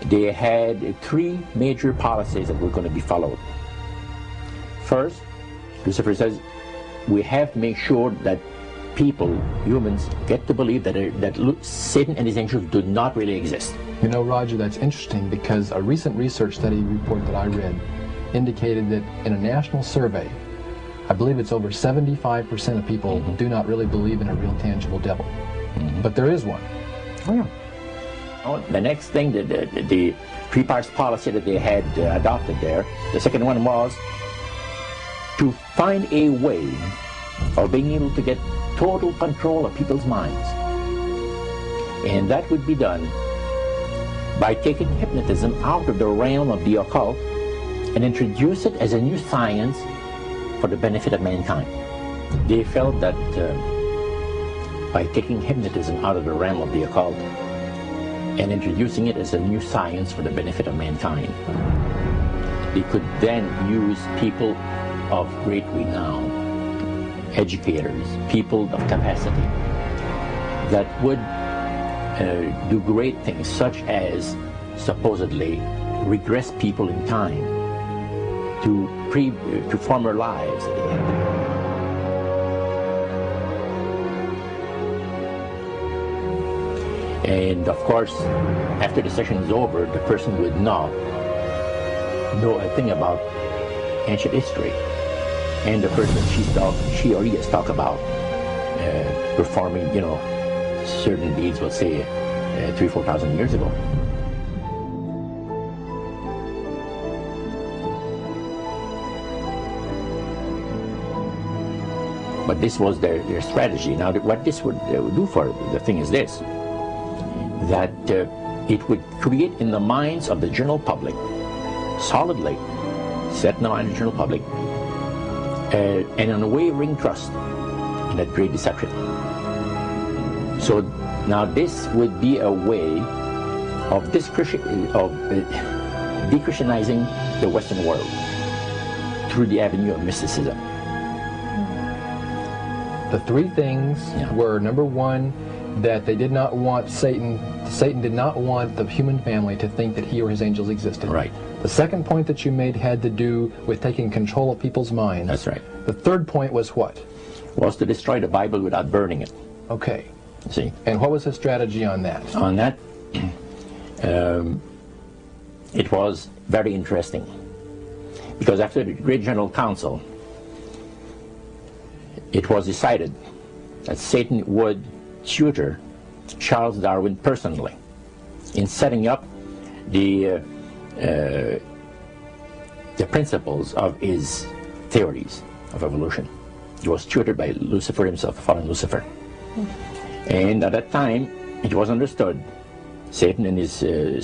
they had three major policies that were going to be followed. First, Lucifer says, we have to make sure that people, humans, get to believe that Satan and his angels do not really exist. You know, Roger, that's interesting because a recent research study report that I read indicated that in a national survey, I believe it's over 75% of people do not really believe in a real tangible devil. But there is one. Oh, yeah. Oh, the next thing, the three-parts policy that they had adopted there, the second one was to find a way of being able to get total control of people's minds. And that would be done by taking hypnotism out of the realm of the occult and introduce it as a new science for the benefit of mankind. They felt that by taking hypnotism out of the realm of the occult and introducing it as a new science for the benefit of mankind, they could then use people of great renown, educators, people of capacity, that would do great things, such as supposedly regress people in time to former lives that they had. And of course, after the session is over, the person would not know a thing about ancient history. And the person she or he has talked about performing, certain deeds, let's say 3,000 or 4,000 years ago. But this was their strategy. Now, what this would do for the thing is this, that it would create in the minds of the general public, solidly set in the mind of the general public, an unwavering trust in that great deception. So now this would be a way of de-Christianizing the Western world through the avenue of mysticism. The three things were, number one, that they did not want Satan did not want the human family to think that he or his angels existed. Right. The second point that you made had to do with taking control of people's minds. That's right. The third point was what? Was to destroy the Bible without burning it. Okay. See? And what was his strategy on that? On that, it was very interesting. Because after the Great General Council, it was decided that Satan would tutor Charles Darwin personally in setting up the principles of his theories of evolution. He was tutored by Lucifer himself, fallen Lucifer. And at that time, it was understood, Satan and his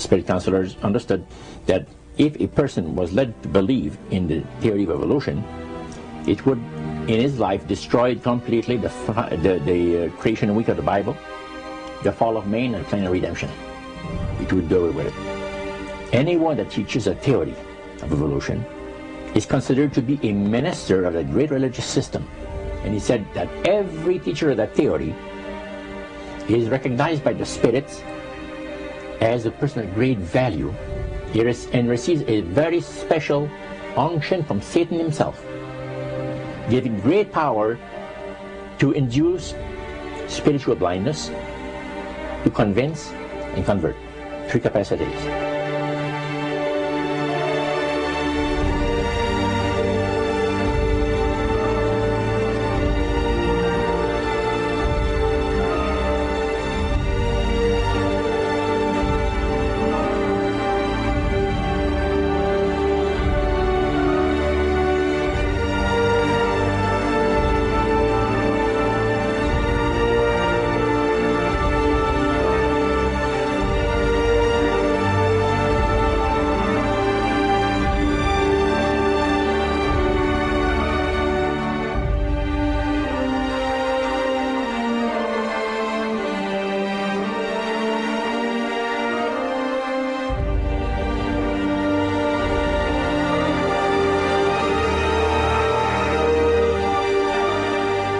spirit counselors understood, that if a person was led to believe in the theory of evolution, it would, in his life, destroy completely the creation week of the Bible, the fall of man, and the plan of redemption. It would do away with it. Anyone that teaches a theory of evolution is considered to be a minister of a great religious system. And he said that every teacher of that theory is recognized by the spirits as a person of great value and receives a very special unction from Satan himself, giving great power to induce spiritual blindness, to convince and convert. Three capacities.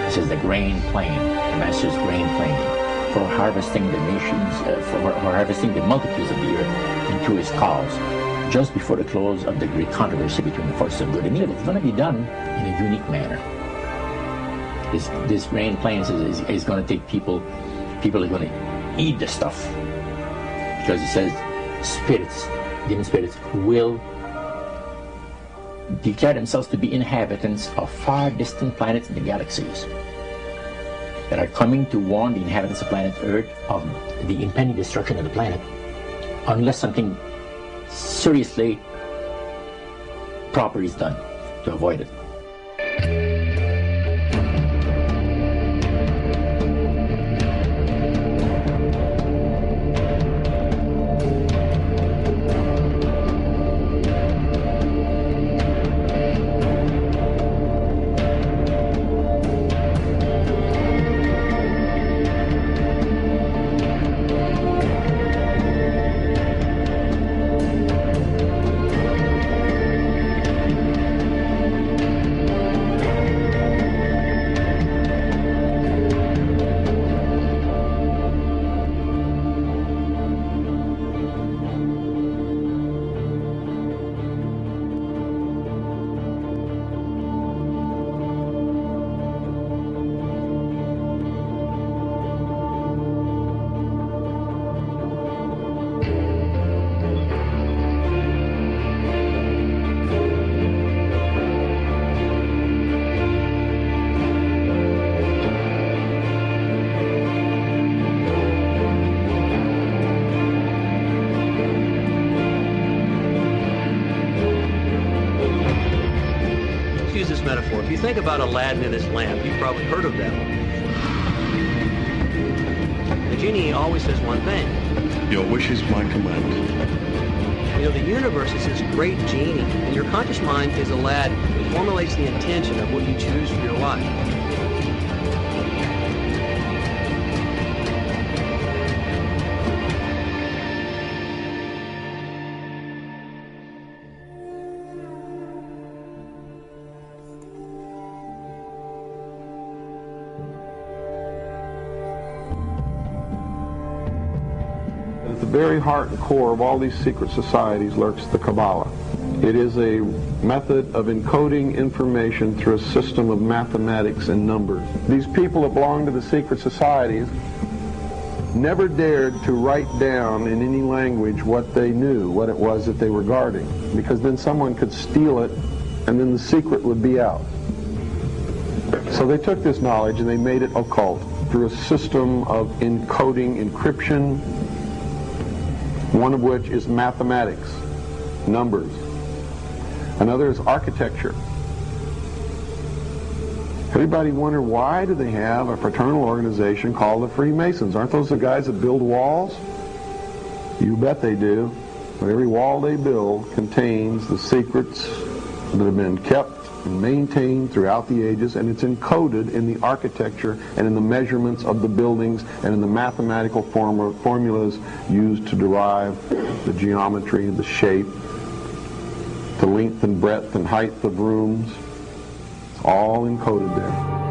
This is the grain plane, the master's grain plane. for harvesting the nations, for harvesting the multitudes of the earth into his cause, just before the close of the great controversy between the forces of good and evil. It's going to be done in a unique manner. This grand plan is going to take people are going to eat the stuff, because it says spirits, demon spirits, will declare themselves to be inhabitants of far distant planets in the galaxies that are coming to warn the inhabitants of planet Earth of the impending destruction of the planet, unless something seriously proper is done to avoid it. Metaphor. If you think about Aladdin and his lamp, you've probably heard of that one. The genie always says one thing. Your wish is my command. You know, the universe is this great genie, and your conscious mind is Aladdin. It formulates the intention of what you choose for your life. At the very heart and core of all these secret societies lurks the Kabbalah. It is a method of encoding information through a system of mathematics and numbers. These people that belong to the secret societies never dared to write down in any language what they knew, what it was that they were guarding, because then someone could steal it and then the secret would be out. So they took this knowledge and they made it occult through a system of encoding, encryption, one of which is mathematics, numbers. Another is architecture. Everybody wonder, why do they have a fraternal organization called the Freemasons? Aren't those the guys that build walls? You bet they do. But every wall they build contains the secrets that have been kept and maintained throughout the ages, and it's encoded in the architecture and in the measurements of the buildings and in the mathematical formulas used to derive the geometry and the shape, the length and breadth and height of rooms. It's all encoded there.